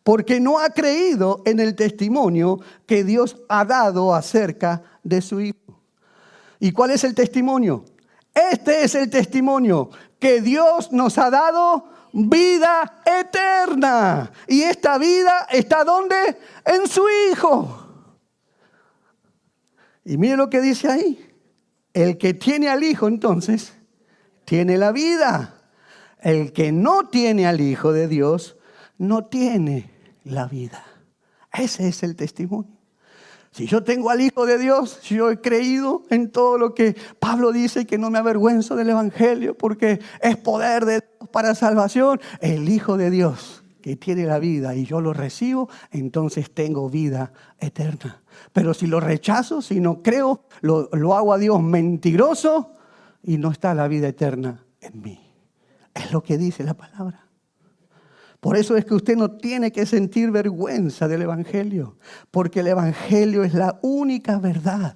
Porque no ha creído en el testimonio que Dios ha dado acerca de su Hijo. ¿Y cuál es el testimonio? Este es el testimonio, que Dios nos ha dado vida eterna. Y esta vida está ¿dónde? En su Hijo. Y mire lo que dice ahí. El que tiene al Hijo, entonces, tiene la vida. El que no tiene al Hijo de Dios, no tiene la vida. Ese es el testimonio. Si yo tengo al Hijo de Dios, si yo he creído en todo lo que Pablo dice, que no me avergüenzo del Evangelio porque es poder de Dios para salvación, el Hijo de Dios que tiene la vida y yo lo recibo, entonces tengo vida eterna. Pero si lo rechazo, si no creo, lo hago a Dios mentiroso y no está la vida eterna en mí. Es lo que dice la palabra. Por eso es que usted no tiene que sentir vergüenza del Evangelio, porque el Evangelio es la única verdad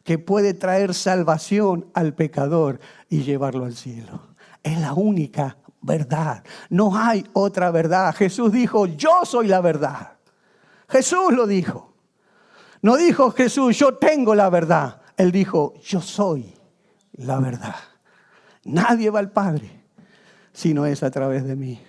que puede traer salvación al pecador y llevarlo al cielo. Es la única verdad. No hay otra verdad. Jesús dijo, yo soy la verdad. Jesús lo dijo. No dijo Jesús, yo tengo la verdad. Él dijo, yo soy la verdad. Nadie va al Padre si no es a través de mí.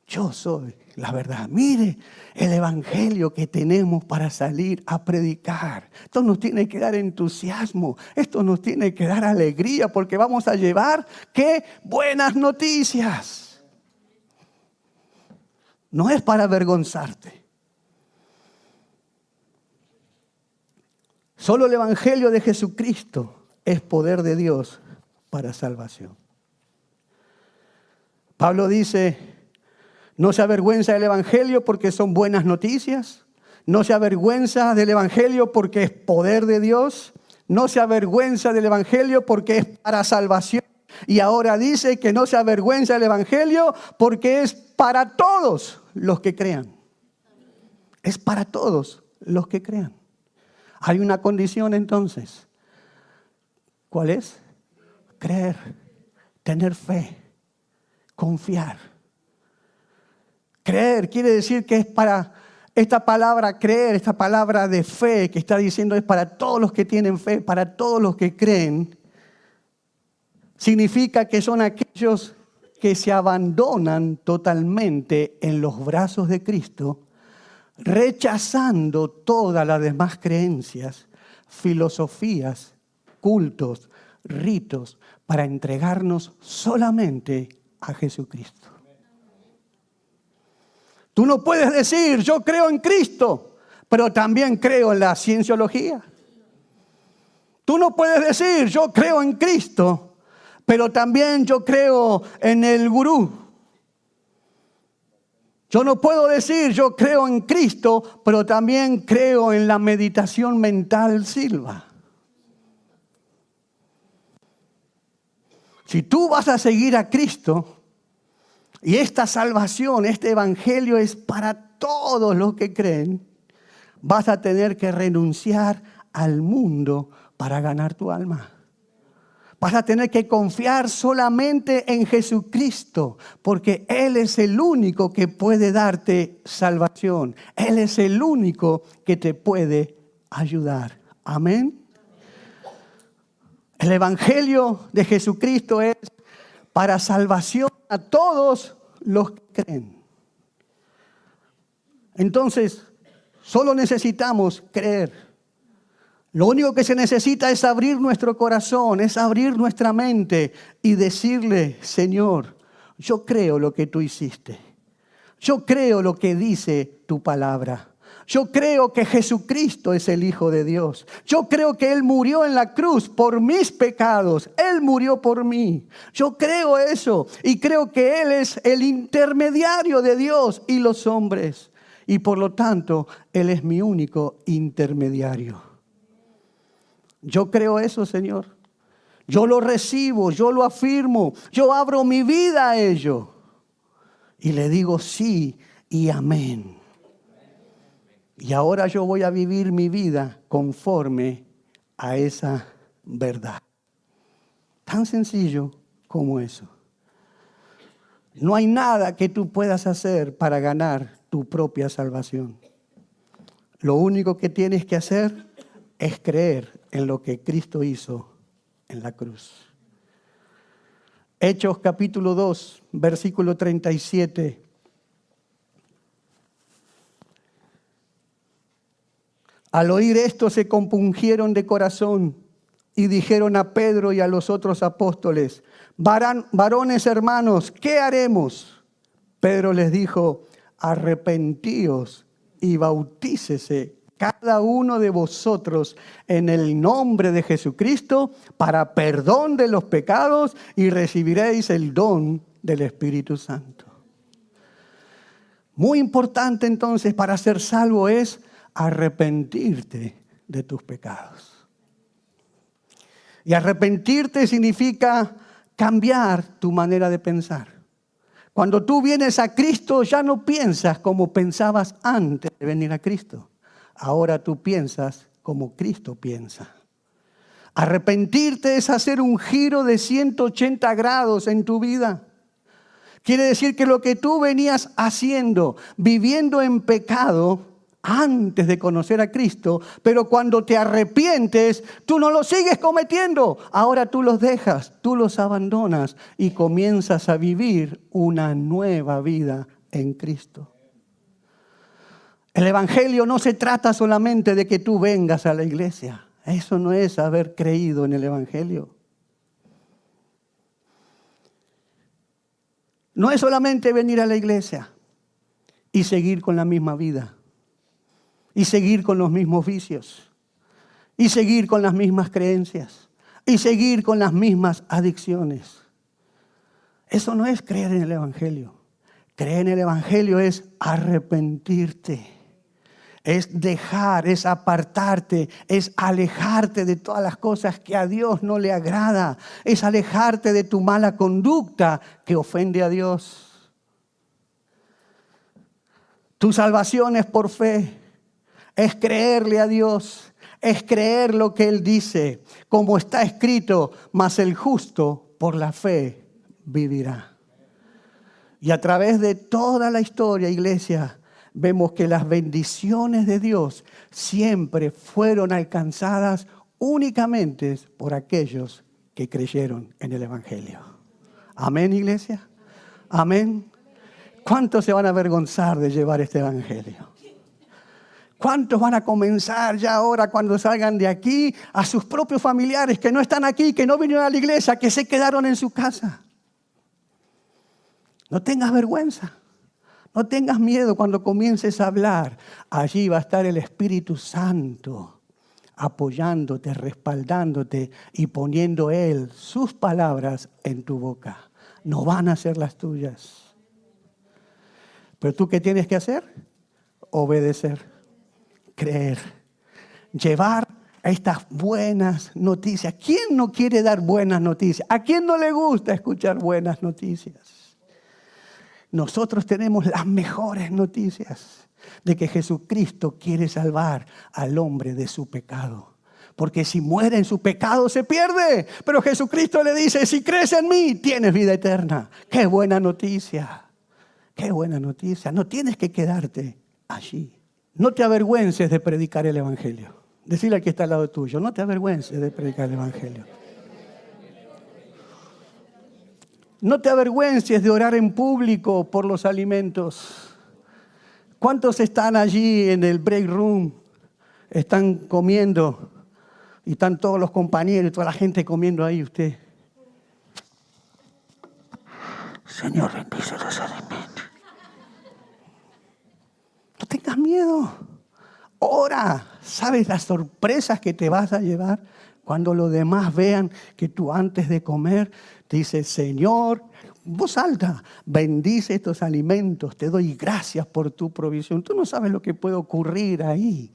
Yo soy la verdad. Mire el evangelio que tenemos para salir a predicar. Esto nos tiene que dar entusiasmo. Esto nos tiene que dar alegría porque vamos a llevar, ¿qué? Buenas noticias. No es para avergonzarte. Solo el evangelio de Jesucristo es poder de Dios para salvación. Pablo dice, no se avergüenza del evangelio porque son buenas noticias. No se avergüenza del evangelio porque es poder de Dios. No se avergüenza del evangelio porque es para salvación. Y ahora dice que no se avergüenza del evangelio porque es para todos los que crean. Es para todos los que crean. Hay una condición entonces. ¿Cuál es? Creer, tener fe, confiar. Creer quiere decir que es para, esta palabra creer, esta palabra de fe que está diciendo es para todos los que tienen fe, para todos los que creen. Significa que son aquellos que se abandonan totalmente en los brazos de Cristo, rechazando todas las demás creencias, filosofías, cultos, ritos, para entregarnos solamente a Jesucristo. Tú no puedes decir, yo creo en Cristo, pero también creo en la cienciología. Tú no puedes decir, yo creo en Cristo, pero también yo creo en el gurú. Yo no puedo decir, yo creo en Cristo, pero también creo en la meditación mental Silva. Si tú vas a seguir a Cristo, y esta salvación, este evangelio es para todos los que creen, vas a tener que renunciar al mundo para ganar tu alma. Vas a tener que confiar solamente en Jesucristo, porque Él es el único que puede darte salvación. Él es el único que te puede ayudar. Amén. El Evangelio de Jesucristo es para salvación a todos los que creen. Entonces, solo necesitamos creer. Lo único que se necesita es abrir nuestro corazón, es abrir nuestra mente y decirle, Señor, yo creo lo que tú hiciste. Yo creo lo que dice tu palabra. Yo creo que Jesucristo es el Hijo de Dios. Yo creo que Él murió en la cruz por mis pecados. Él murió por mí. Yo creo eso y creo que Él es el intermediario de Dios y los hombres. Y por lo tanto, Él es mi único intermediario. Yo creo eso, Señor. Yo lo recibo, yo lo afirmo. Yo abro mi vida a ello. Y le digo sí y amén. Y ahora yo voy a vivir mi vida conforme a esa verdad. Tan sencillo como eso. No hay nada que tú puedas hacer para ganar tu propia salvación. Lo único que tienes que hacer es creer en lo que Cristo hizo en la cruz. Hechos capítulo 2, versículo 37. Al oír esto se compungieron de corazón y dijeron a Pedro y a los otros apóstoles, varones hermanos, ¿qué haremos? Pedro les dijo, arrepentíos y bautícese cada uno de vosotros en el nombre de Jesucristo para perdón de los pecados y recibiréis el don del Espíritu Santo. Muy importante entonces para ser salvo es arrepentirte de tus pecados. Y arrepentirte significa cambiar tu manera de pensar. Cuando tú vienes a Cristo ya no piensas como pensabas antes de venir a Cristo. Ahora tú piensas como Cristo piensa. Arrepentirte es hacer un giro de 180 grados en tu vida. Quiere decir que lo que tú venías haciendo, viviendo en pecado antes de conocer a Cristo, pero cuando te arrepientes, tú no lo sigues cometiendo. Ahora tú los dejas, tú los abandonas y comienzas a vivir una nueva vida en Cristo. El Evangelio no se trata solamente de que tú vengas a la iglesia. Eso no es haber creído en el Evangelio. No es solamente venir a la iglesia y seguir con la misma vida, y seguir con los mismos vicios, y seguir con las mismas creencias, y seguir con las mismas adicciones. Eso no es creer en el Evangelio. Creer en el Evangelio es arrepentirte, es dejar, es apartarte, es alejarte de todas las cosas que a Dios no le agrada, es alejarte de tu mala conducta que ofende a Dios. Tu salvación es por fe, es creerle a Dios, es creer lo que Él dice, como está escrito, mas el justo por la fe vivirá. Y a través de toda la historia, iglesia, vemos que las bendiciones de Dios siempre fueron alcanzadas únicamente por aquellos que creyeron en el Evangelio. Amén, iglesia. Amén. ¿Cuántos se van a avergonzar de llevar este Evangelio? ¿Cuántos van a comenzar ya ahora cuando salgan de aquí a sus propios familiares que no están aquí, que no vinieron a la iglesia, que se quedaron en su casa? No tengas vergüenza. No tengas miedo cuando comiences a hablar. Allí va a estar el Espíritu Santo apoyándote, respaldándote y poniendo Él sus palabras en tu boca. No van a ser las tuyas. Pero tú, ¿qué tienes que hacer? Obedecer, creer, llevar estas buenas noticias. ¿Quién no quiere dar buenas noticias? ¿A quién no le gusta escuchar buenas noticias? Nosotros tenemos las mejores noticias de que Jesucristo quiere salvar al hombre de su pecado. Porque si muere en su pecado se pierde. Pero Jesucristo le dice, si crees en mí, tienes vida eterna. ¡Qué buena noticia! ¡Qué buena noticia! No tienes que quedarte allí. No te avergüences de predicar el Evangelio. Decirle al que está al lado tuyo, no te avergüences de predicar el Evangelio. No te avergüences de orar en público por los alimentos. ¿Cuántos están allí en el break room? Están comiendo y están todos los compañeros y toda la gente comiendo ahí. Usted, Señor, bendice los alimentos. No tengas miedo. Ora. ¿Sabes las sorpresas que te vas a llevar cuando los demás vean que tú antes de comer dices, Señor, voz alta, bendice estos alimentos, te doy gracias por tu provisión? Tú no sabes lo que puede ocurrir ahí.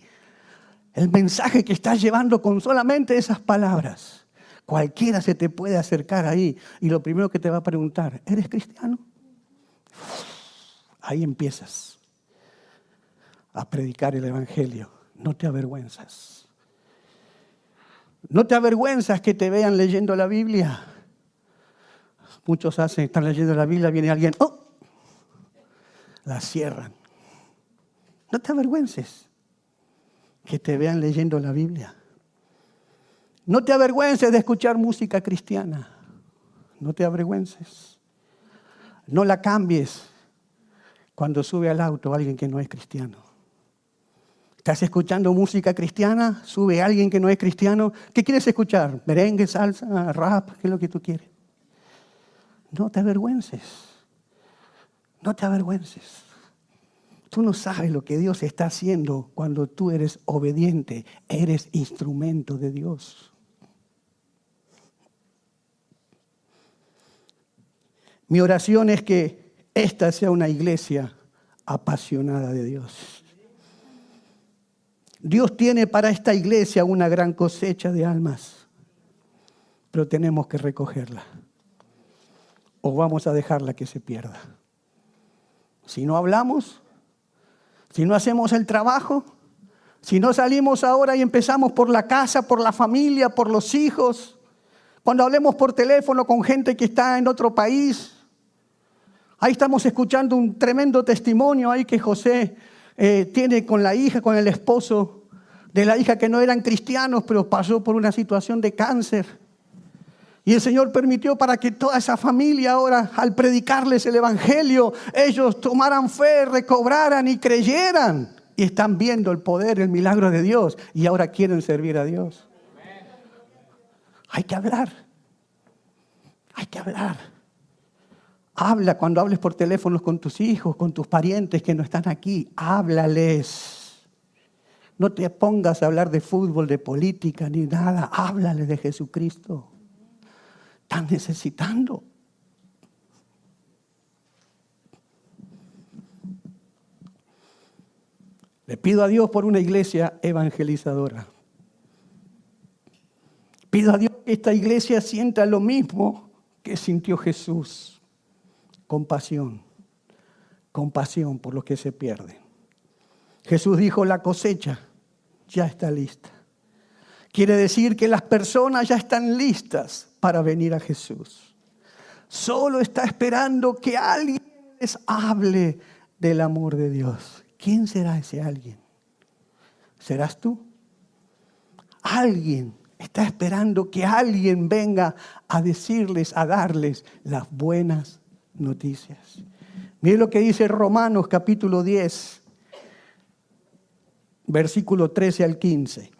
El mensaje que estás llevando con solamente esas palabras. Cualquiera se te puede acercar ahí y lo primero que te va a preguntar, ¿eres cristiano? Ahí empiezas a predicar el Evangelio. No te avergüenzas. No te avergüenzas que te vean leyendo la Biblia. Muchos están leyendo la Biblia, viene alguien, ¡oh! La cierran. No te avergüences que te vean leyendo la Biblia. No te avergüences de escuchar música cristiana. No te avergüences. No la cambies cuando sube al auto alguien que no es cristiano. ¿Estás escuchando música cristiana? Sube alguien que no es cristiano. ¿Qué quieres escuchar? ¿Merengue, salsa, rap? ¿Qué es lo que tú quieres? No te avergüences. No te avergüences. Tú no sabes lo que Dios está haciendo cuando tú eres obediente. Eres instrumento de Dios. Mi oración es que esta sea una iglesia apasionada de Dios. Dios tiene para esta iglesia una gran cosecha de almas, pero tenemos que recogerla o vamos a dejarla que se pierda. Si no hablamos, si no hacemos el trabajo, si no salimos ahora y empezamos por la casa, por la familia, por los hijos, cuando hablemos por teléfono con gente que está en otro país, ahí estamos escuchando un tremendo testimonio ahí que José tiene con la hija, con el esposo de la hija que no eran cristianos, pero pasó por una situación de cáncer. Y el Señor permitió para que toda esa familia ahora, al predicarles el Evangelio, ellos tomaran fe, recobraran y creyeran. Y están viendo el poder, el milagro de Dios. Y ahora quieren servir a Dios. Hay que hablar. Hay que hablar. Habla cuando hables por teléfono con tus hijos, con tus parientes que no están aquí. Háblales. No te pongas a hablar de fútbol, de política, ni nada. Háblale de Jesucristo. Están necesitando. Le pido a Dios por una iglesia evangelizadora. Pido a Dios que esta iglesia sienta lo mismo que sintió Jesús. Compasión. Compasión por los que se pierden. Jesús dijo, la cosecha ya está lista. Quiere decir que las personas ya están listas para venir a Jesús. Solo está esperando que alguien les hable del amor de Dios. ¿Quién será ese alguien? ¿Serás tú? Alguien está esperando que alguien venga a decirles, a darles las buenas noticias. Mire lo que dice Romanos capítulo 10, versículo 13 al 15.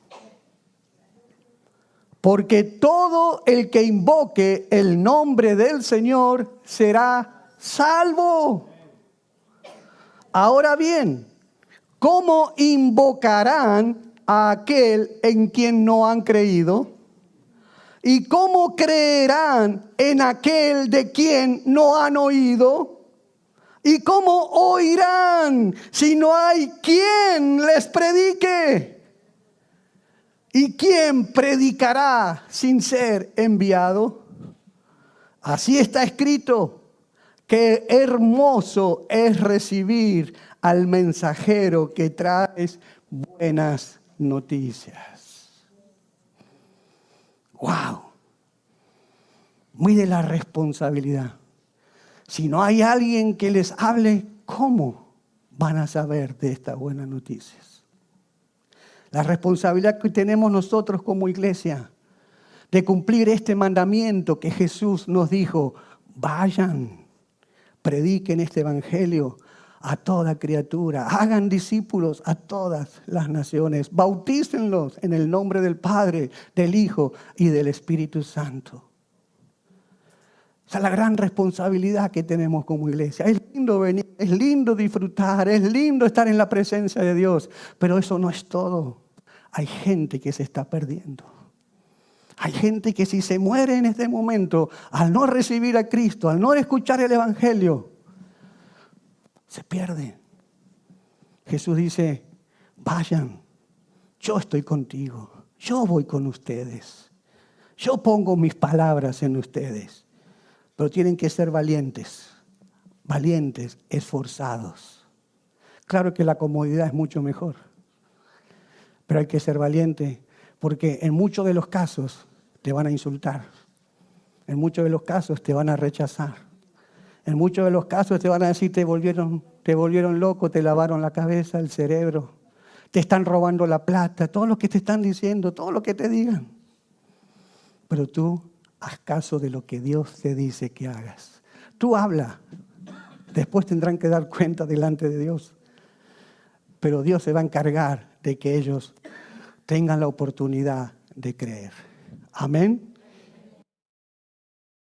Porque todo el que invoque el nombre del Señor será salvo. Ahora bien, ¿cómo invocarán a aquel en quien no han creído? ¿Y cómo creerán en aquel de quien no han oído? ¿Y cómo oirán si no hay quien les predique? ¿Y quién predicará sin ser enviado? Así está escrito, qué hermoso es recibir al mensajero que trae buenas noticias. ¡Wow! Muy de la responsabilidad. Si no hay alguien que les hable, ¿cómo van a saber de estas buenas noticias? La responsabilidad que tenemos nosotros como iglesia de cumplir este mandamiento que Jesús nos dijo: vayan, prediquen este evangelio a toda criatura, hagan discípulos a todas las naciones, bautícenlos en el nombre del Padre, del Hijo y del Espíritu Santo. Esa es la gran responsabilidad que tenemos como iglesia. Es lindo venir, es lindo disfrutar, es lindo estar en la presencia de Dios, pero eso no es todo. Hay gente que se está perdiendo. Hay gente que si se muere en este momento, al no recibir a Cristo, al no escuchar el evangelio, se pierde. Jesús dice: vayan, yo estoy contigo, yo voy con ustedes, yo pongo mis palabras en ustedes, pero tienen que ser valientes, esforzados. Claro que la comodidad es mucho mejor, pero hay que ser valiente, porque en muchos de los casos te van a insultar, en muchos de los casos te van a rechazar. En muchos de los casos te van a decir: te volvieron loco, te lavaron la cabeza, el cerebro, te están robando la plata, todo lo que te están diciendo, todo lo que te digan. Pero tú haz caso de lo que Dios te dice que hagas. Tú habla, después tendrán que dar cuenta delante de Dios. Pero Dios se va a encargar de que ellos tengan la oportunidad de creer. Amén.